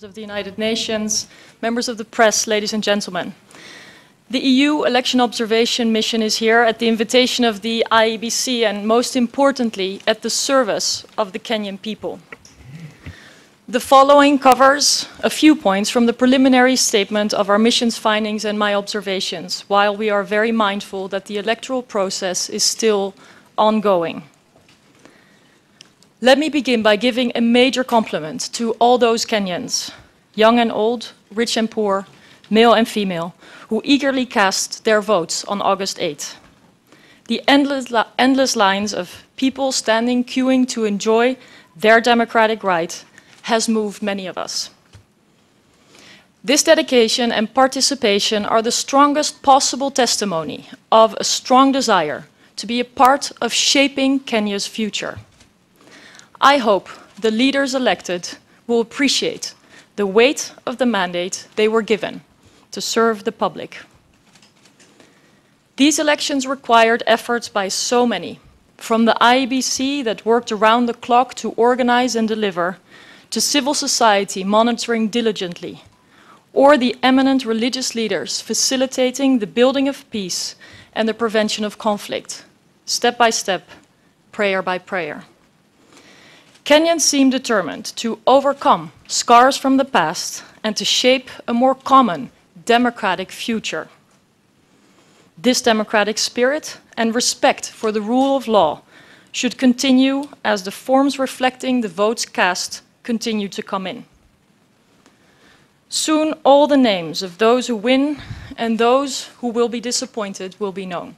of the United Nations, members of the press, ladies and gentlemen. The EU election observation mission is here at the invitation of the IEBC and, most importantly, at the service of the Kenyan people. The following covers a few points from the preliminary statement of our mission's findings and my observations, while we are very mindful that the electoral process is still ongoing. Let me begin by giving a major compliment to all those Kenyans, young and old, rich and poor, male and female, who eagerly cast their votes on August 8th. The endless lines of people standing, queuing to enjoy their democratic right has moved many of us. This dedication and participation are the strongest possible testimony of a strong desire to be a part of shaping Kenya's future. I hope the leaders elected will appreciate the weight of the mandate they were given to serve the public. These elections required efforts by so many, from the IEBC that worked around the clock to organize and deliver, to civil society monitoring diligently, or the eminent religious leaders facilitating the building of peace and the prevention of conflict, step by step, prayer by prayer. Kenyans seem determined to overcome scars from the past and to shape a more common democratic future. This democratic spirit and respect for the rule of law should continue as the forms reflecting the votes cast continue to come in. Soon all the names of those who win and those who will be disappointed will be known.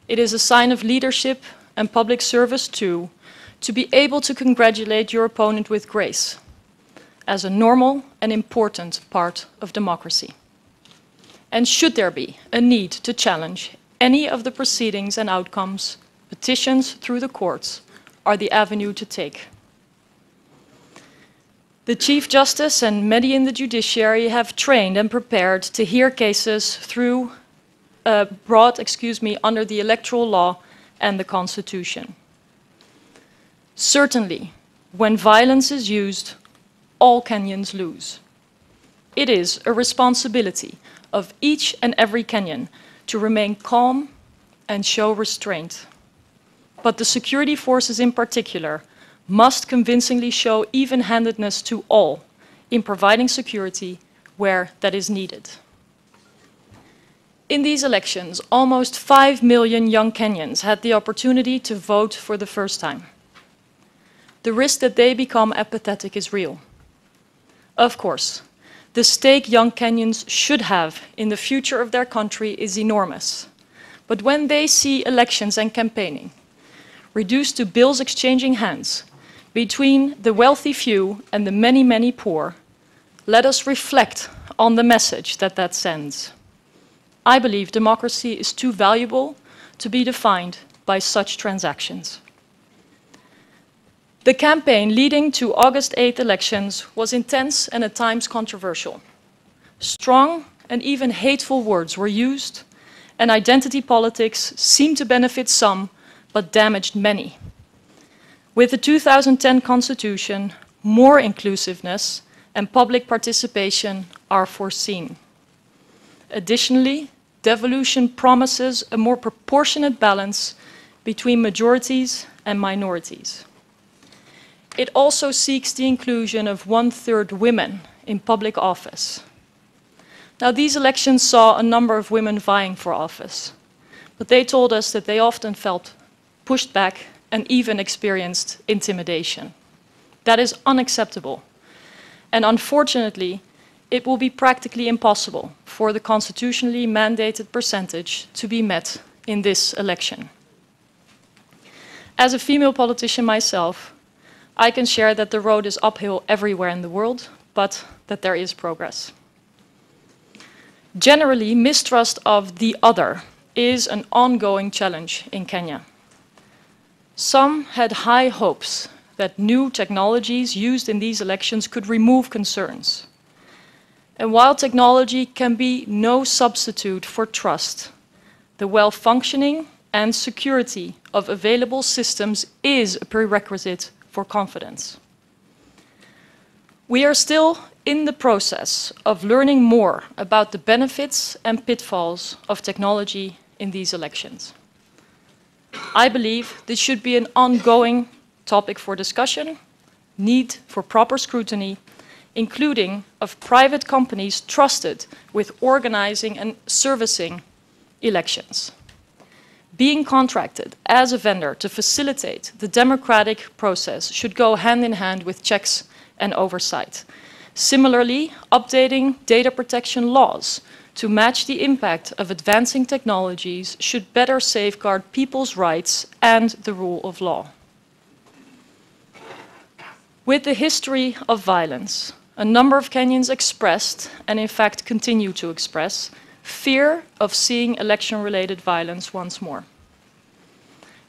It is a sign of leadership and public service too, to be able to congratulate your opponent with grace, as a normal and important part of democracy. And should there be a need to challenge any of the proceedings and outcomes, petitions through the courts are the avenue to take. The Chief Justice and many in the judiciary have trained and prepared to hear cases brought under the electoral law and the Constitution. Certainly, when violence is used, all Kenyans lose. It is a responsibility of each and every Kenyan to remain calm and show restraint. But the security forces in particular must convincingly show even-handedness to all in providing security where that is needed. In these elections, almost 5 million young Kenyans had the opportunity to vote for the first time. The risk that they become apathetic is real. Of course, the stake young Kenyans should have in the future of their country is enormous. But when they see elections and campaigning reduced to bills exchanging hands between the wealthy few and the many, many poor, let us reflect on the message that that sends. I believe democracy is too valuable to be defined by such transactions. The campaign leading to August 8th elections was intense and at times controversial. Strong and even hateful words were used, and identity politics seemed to benefit some, but damaged many. With the 2010 Constitution, more inclusiveness and public participation are foreseen. Additionally, devolution promises a more proportionate balance between majorities and minorities. It also seeks the inclusion of 1/3 women in public office. Now, these elections saw a number of women vying for office, but they told us that they often felt pushed back and even experienced intimidation. That is unacceptable. And unfortunately, it will be practically impossible for the constitutionally mandated percentage to be met in this election. As a female politician myself, I can share that the road is uphill everywhere in the world, but that there is progress. Generally, mistrust of the other is an ongoing challenge in Kenya. Some had high hopes that new technologies used in these elections could remove concerns. And while technology can be no substitute for trust, the well-functioning and security of available systems is a prerequisite for confidence. We are still in the process of learning more about the benefits and pitfalls of technology in these elections. I believe this should be an ongoing topic for discussion, need for proper scrutiny, including of private companies trusted with organizing and servicing elections. Being contracted as a vendor to facilitate the democratic process should go hand in hand with checks and oversight. Similarly, updating data protection laws to match the impact of advancing technologies should better safeguard people's rights and the rule of law. With the history of violence, a number of Kenyans expressed, and in fact continue to express, fear of seeing election-related violence once more.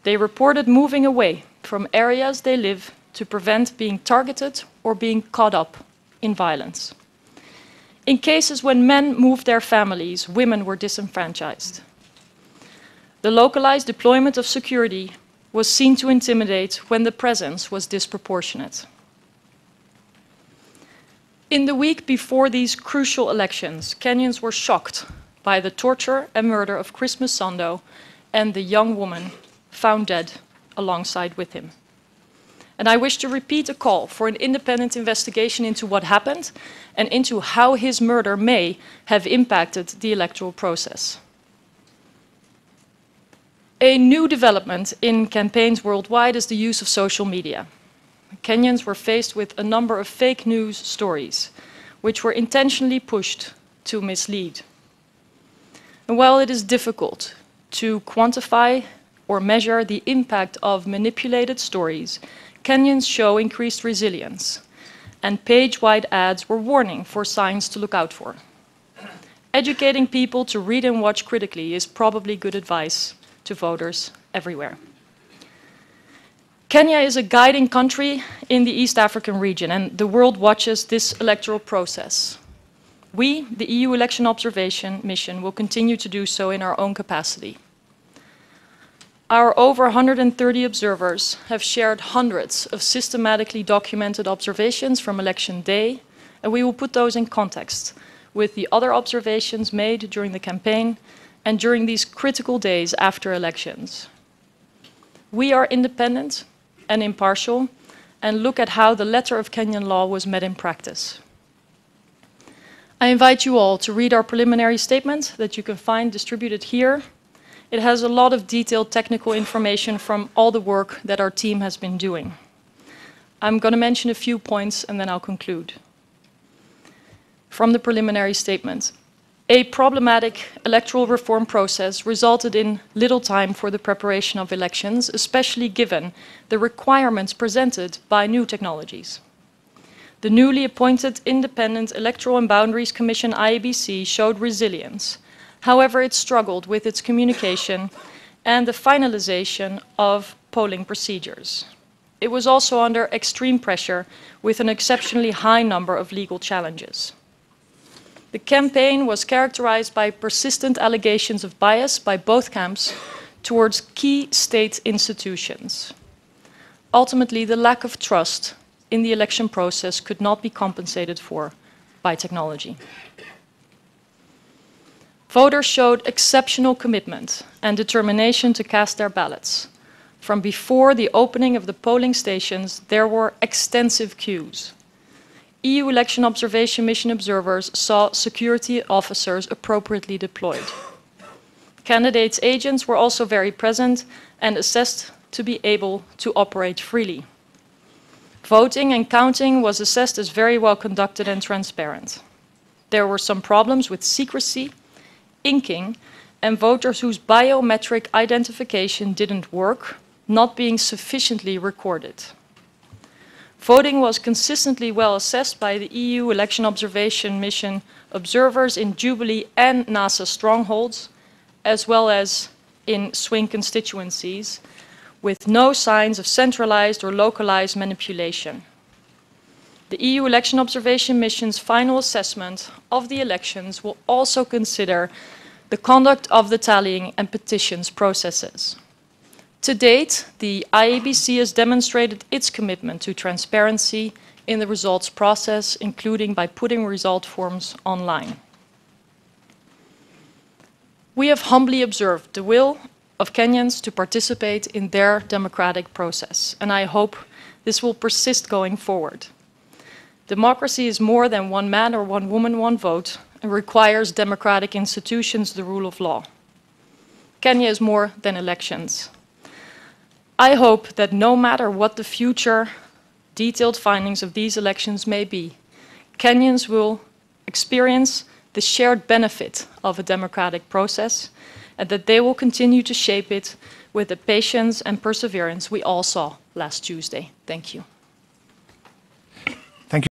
They reported moving away from areas they live to prevent being targeted or being caught up in violence. In cases when men moved their families, women were disenfranchised. The localized deployment of security was seen to intimidate when the presence was disproportionate. In the week before these crucial elections, Kenyans were shocked by the torture and murder of Chris Msando and the young woman found dead alongside with him. And I wish to repeat a call for an independent investigation into what happened and into how his murder may have impacted the electoral process. A new development in campaigns worldwide is the use of social media. Kenyans were faced with a number of fake news stories, which were intentionally pushed to mislead. And while it is difficult to quantify or measure the impact of manipulated stories, Kenyans show increased resilience, and page-wide ads were warning for signs to look out for. Educating people to read and watch critically is probably good advice to voters everywhere. Kenya is a guiding country in the East African region, and the world watches this electoral process. We, the EU Election Observation Mission, will continue to do so in our own capacity. Our over 130 observers have shared hundreds of systematically documented observations from election day, and we will put those in context with the other observations made during the campaign and during these critical days after elections. We are independent and impartial and look at how the letter of Kenyan law was met in practice. I invite you all to read our preliminary statement that you can find distributed here. It has a lot of detailed technical information from all the work that our team has been doing. I'm going to mention a few points and then I'll conclude. From the preliminary statement, a problematic electoral reform process resulted in little time for the preparation of elections, especially given the requirements presented by new technologies. The newly appointed Independent Electoral and Boundaries Commission, IEBC, showed resilience. However, it struggled with its communication and the finalization of polling procedures. It was also under extreme pressure with an exceptionally high number of legal challenges. The campaign was characterized by persistent allegations of bias by both camps towards key state institutions. Ultimately, the lack of trust in the election process could not be compensated for by technology. Voters showed exceptional commitment and determination to cast their ballots. From before the opening of the polling stations, there were extensive queues. EU Election Observation Mission observers saw security officers appropriately deployed. Candidates' agents were also very present and assessed to be able to operate freely. Voting and counting was assessed as very well conducted and transparent. There were some problems with secrecy, inking, and voters whose biometric identification didn't work, not being sufficiently recorded. Voting was consistently well assessed by the EU Election Observation Mission observers in Jubilee and NASA strongholds, as well as in swing constituencies, with no signs of centralized or localized manipulation. The EU Election Observation Mission's final assessment of the elections will also consider the conduct of the tallying and petitions processes. To date, the IEBC has demonstrated its commitment to transparency in the results process, including by putting result forms online. We have humbly observed the will of Kenyans to participate in their democratic process, and I hope this will persist going forward. Democracy is more than one man or one woman, one vote, and requires democratic institutions, the rule of law. Kenya is more than elections. I hope that no matter what the future detailed findings of these elections may be, Kenyans will experience the shared benefit of a democratic process, and that they will continue to shape it with the patience and perseverance we all saw last Tuesday. Thank you.